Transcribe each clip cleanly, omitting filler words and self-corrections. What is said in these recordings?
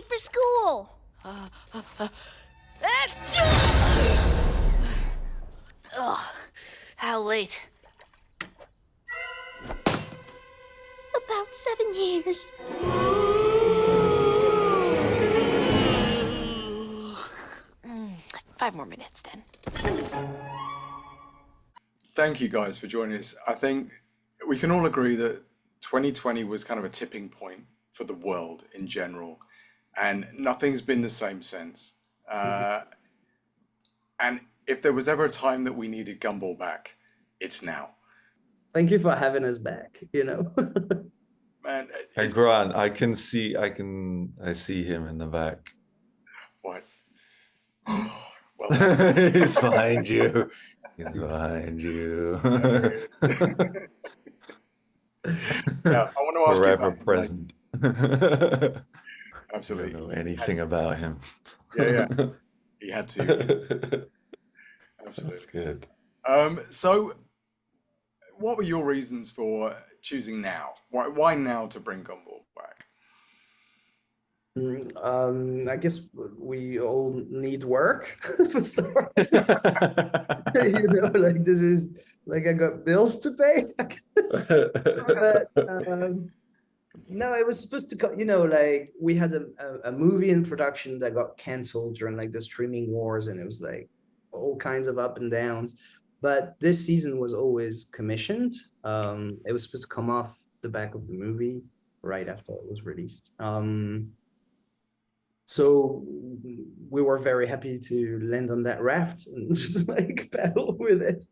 late for school. Ugh, how late? About 7 years. 5 more minutes then. Thank you guys for joining us. I think we can all agree that 2020 was kind of a tipping point for the world in general, and nothing's been the same since. And if there was ever a time that we needed Gumball back, it's now. Thank you for having us back, Man, Hey Grant, I see him in the back. what? Well, He's behind you. He's behind you. yeah, I want to ask you Forever about present. Absolutely. I don't know anything about him. Yeah, he had to. Absolutely. That's good. So what were your reasons for choosing now? Why now to bring Gumball back? I guess we all need work for start. Like this is like I got bills to pay. I guess. But, no, it was supposed to come. Like we had a movie in production that got canceled during like the streaming wars, and it was like all kinds of up and downs. But this season was always commissioned. It was supposed to come off the back of the movie right after it was released. So we were very happy to land on that raft and just like paddle with it,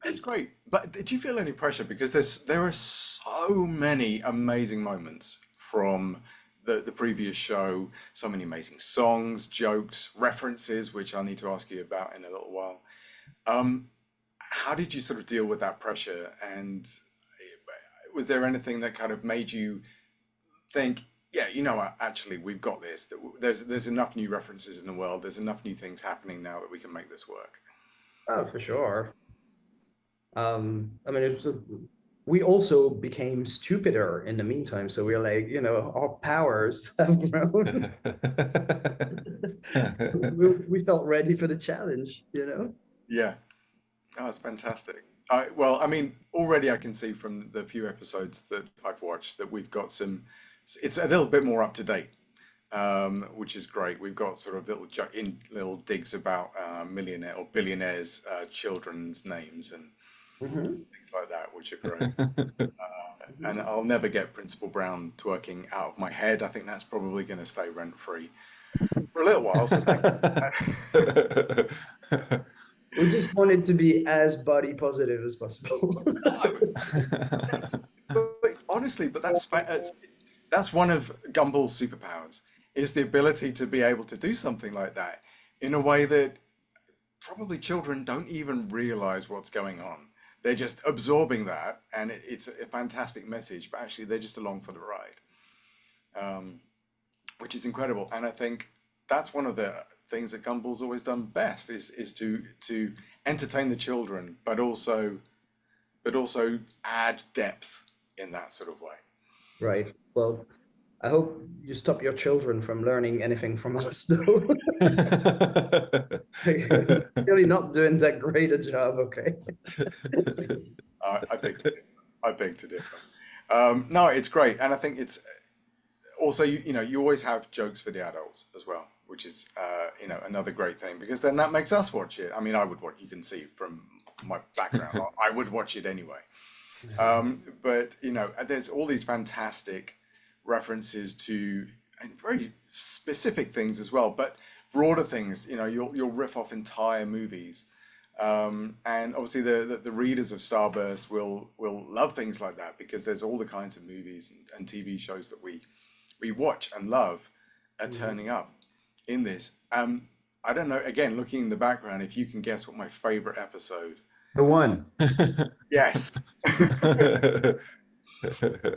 That's great. But did you feel any pressure? Because there are so many amazing moments from the previous show, so many amazing songs, jokes, references, which I'll need to ask you about in a little while. How did you sort of deal with that pressure? And was there anything that kind of made you think, yeah, actually, we've got this. There's enough new references in the world. There's enough new things happening now that we can make this work. Oh, for sure. We also became stupider in the meantime. So we're like, our powers have grown. we felt ready for the challenge, Yeah, that was fantastic. Well, I mean, already I can see from the few episodes that I've watched that we've got it's a little bit more up to date, which is great. We've got sort of little digs about millionaire or billionaires' children's names and things like that, which are great. And I'll never get Principal Brown twerking out of my head. I think that's probably going to stay rent-free for a little while. So thank you. We just wanted to be as body positive as possible. But honestly, that's one of Gumball's superpowers, is the ability to be able to do something like that in a way that probably children don't even realize what's going on. They're just absorbing that, and it's a fantastic message, but actually they're just along for the ride, which is incredible. And I think that's one of the things that Gumball's always done best is to entertain the children, but also add depth in that sort of way. Right. Well, I hope you stop your children from learning anything from us, though. Really not doing that great a job, okay? I beg to differ. No, it's great, and I think it's also you always have jokes for the adults as well, which is another great thing, because then that makes us watch it. I mean, I would watch. You can see from my background, I would watch it anyway. But there's all these fantastic references to very specific things as well, but broader things. You'll riff off entire movies, and obviously the readers of Starburst will love things like that, because there's all the kinds of movies and TV shows that we watch and love are turning up in this. I don't know. Again, looking in the background, if you can guess what my favorite episode. The one. Yes.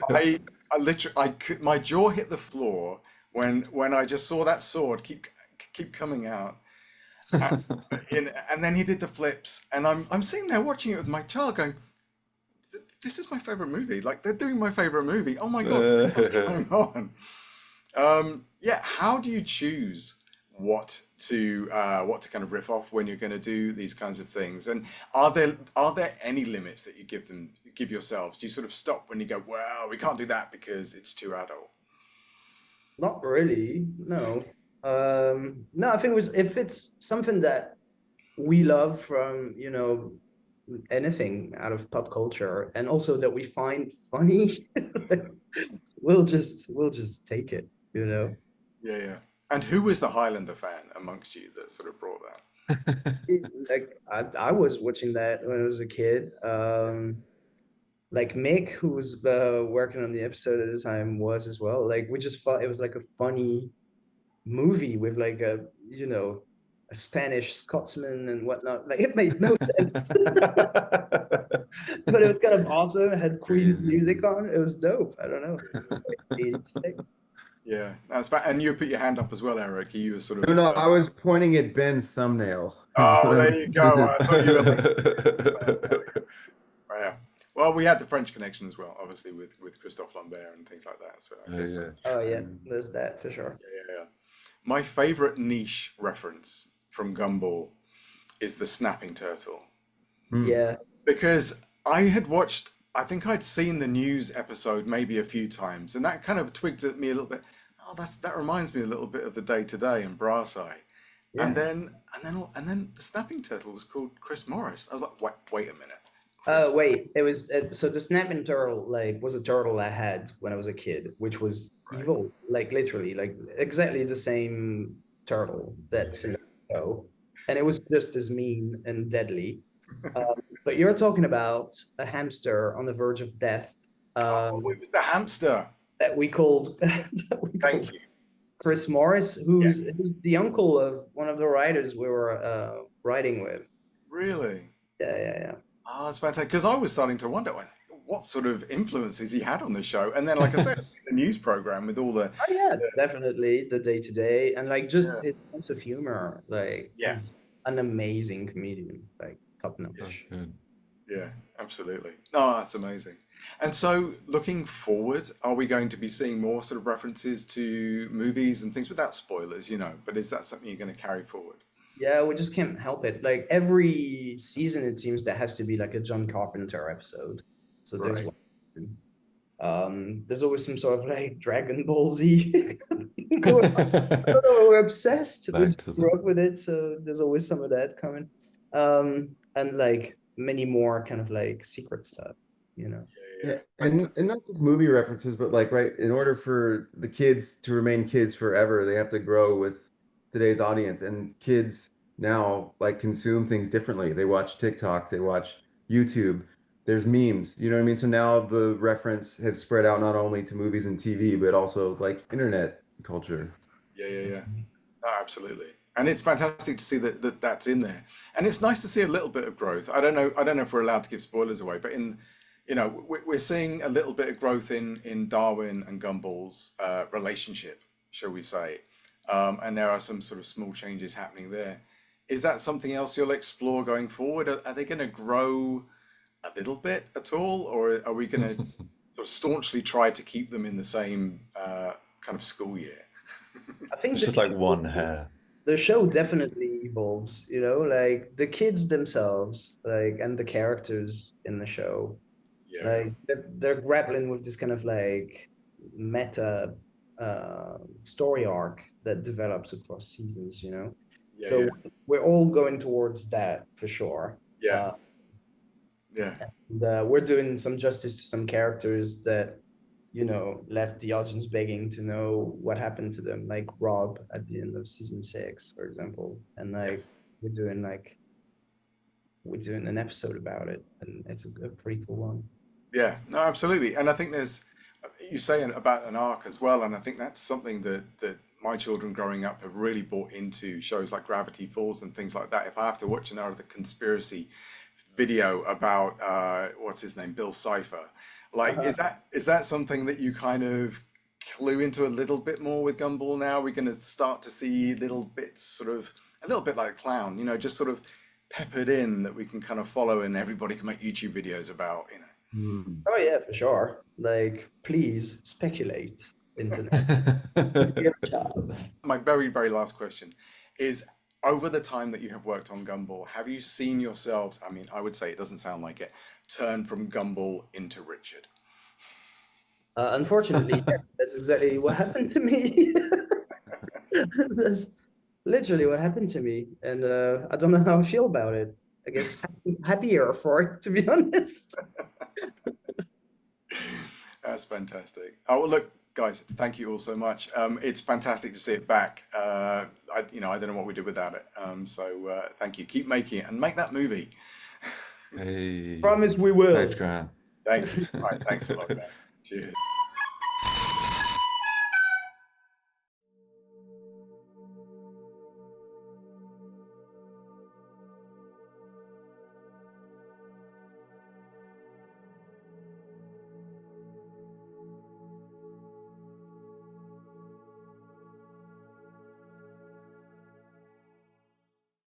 I literally, my jaw hit the floor when I just saw that sword keep coming out, and then he did the flips, and I'm sitting there watching it with my child, going, "This is my favorite movie. Like, they're doing my favorite movie. Oh my God, what's going on?" Yeah, how do you choose what to kind of riff off when you're going to do these kinds of things? And are there any limits that you give yourselves? Do you sort of stop when you go, well, we can't do that because it's too adult? Not really, no. No, I think if it's something that we love from, anything out of pop culture, and also that we find funny, we'll just take it, you know. Yeah, yeah. And who was the Highlander fan amongst you that sort of brought that? Like I was watching that when I was a kid. Like Mick, who was working on the episode at the time, was as well. Like we just thought it was like a funny movie with like a Spanish Scotsman and whatnot. Like it made no sense, but it was kind of awesome. It had Queen's Crazy. music on. It was dope. I don't know. Yeah, that's fine. And you put your hand up as well, Eric. You were sort No, of. no, I was pointing at Ben's thumbnail. Oh, there you go. I thought you were like, oh, yeah. Well, we had the French connection as well, obviously with Christophe Lambert and things like that. So I guess Yeah. Oh yeah, there's that for sure. yeah. My favorite niche reference from Gumball is the snapping turtle Yeah. because I had watched. I think I'd seen the news episode maybe a few times, and that kind of twigged at me a little bit. Oh, that reminds me a little bit of the Day to Day and Brass Eye. And Yeah. then the snapping turtle was called Chris Morris. I was like, wait a minute. Chris, Wait, it was so the snapping turtle like was a turtle I had when I was a kid, which was right. evil, like literally, like exactly the same turtle that's in the show, and it was just as mean and deadly. But you're talking about a hamster on the verge of death, Oh, it was the hamster. that we called that we Thank called you. Chris Morris, Yes. who's the uncle of one of the writers we were writing with. Really? Yeah. Oh, that's fantastic. Because I was starting to wonder what sort of influences he had on the show. And then, like I said, I've seen the news program with all the. Oh yeah, definitely the day to day, and like Yeah. just his sense of humor. Like Yeah. he's an amazing comedian, like top Oh, notch. good. Yeah, absolutely. No, that's amazing. And so, looking forward, are we going to be seeing more sort of references to movies and things without spoilers, but is that something you're going to carry forward? Yeah, we just can't help it. Like every season, it seems there has to be like a John Carpenter episode. So there's Right. one. There's always some sort of like Dragon Ball Z. I don't know, we're obsessed. We Back just to grew the up with it, so there's always some of that coming. And like many more kind of like secret stuff, you know. Yeah. Yeah, and not just movie references, but like, right, in order for the kids to remain kids forever, they have to grow with today's audience. And kids now like consume things differently. They watch TikTok, they watch YouTube. There's memes, you know what I mean? So now the reference has spread out not only to movies and TV, but also like internet culture. Yeah. No, absolutely. And it's fantastic to see that that's in there. And it's nice to see a little bit of growth. I don't know if we're allowed to give spoilers away, but we're seeing a little bit of growth in Darwin and Gumball's relationship, shall we say. And there are some sort of small changes happening there. Is that something else you'll explore going forward? Are they going to grow a little bit at all, or are we going to sort of staunchly try to keep them in the same kind of school year? I think It's just like one hair. the show definitely evolves, like the kids themselves, like and the characters in the show, Yeah, like they're grappling with this kind of like meta story arc that develops across seasons, yeah, so yeah, we're all going towards that for sure. yeah, uh, yeah, we're doing some justice to some characters that left the audience begging to know what happened to them, like Rob at the end of season 6, for example. And like we're doing an episode about it, and it's a pretty cool one. yeah. No, absolutely. And I think you say about an arc as well, and I think that's something that my children growing up have really bought into shows like Gravity Falls and things like that. If I have to watch another conspiracy video about what's his name, Bill Cipher, like is that something that you kind of clue into a little bit more with Gumball now? We're going to start to see little bits, sort of a little bit like Clown, just sort of peppered in that we can kind of follow, and everybody can make YouTube videos about. Oh yeah, for sure. Like, please speculate. internet. Good job. My very, very last question is, over the time that you have worked on Gumball, have you seen yourselves, I mean, I would say it doesn't sound like it, turn from Gumball into Richard? Unfortunately, yes, that's exactly what happened to me. That's literally what happened to me, and I don't know how I feel about it. I guess happier for it, to be honest. That's fantastic. Oh, well, look, guys, thank you all so much. It's fantastic to see it back. I don't know what we did without it. So thank you. Keep making it and make that movie. Hey. Promise we will. Thanks, Grant. Thank you. All right, thanks a lot, guys. Cheers.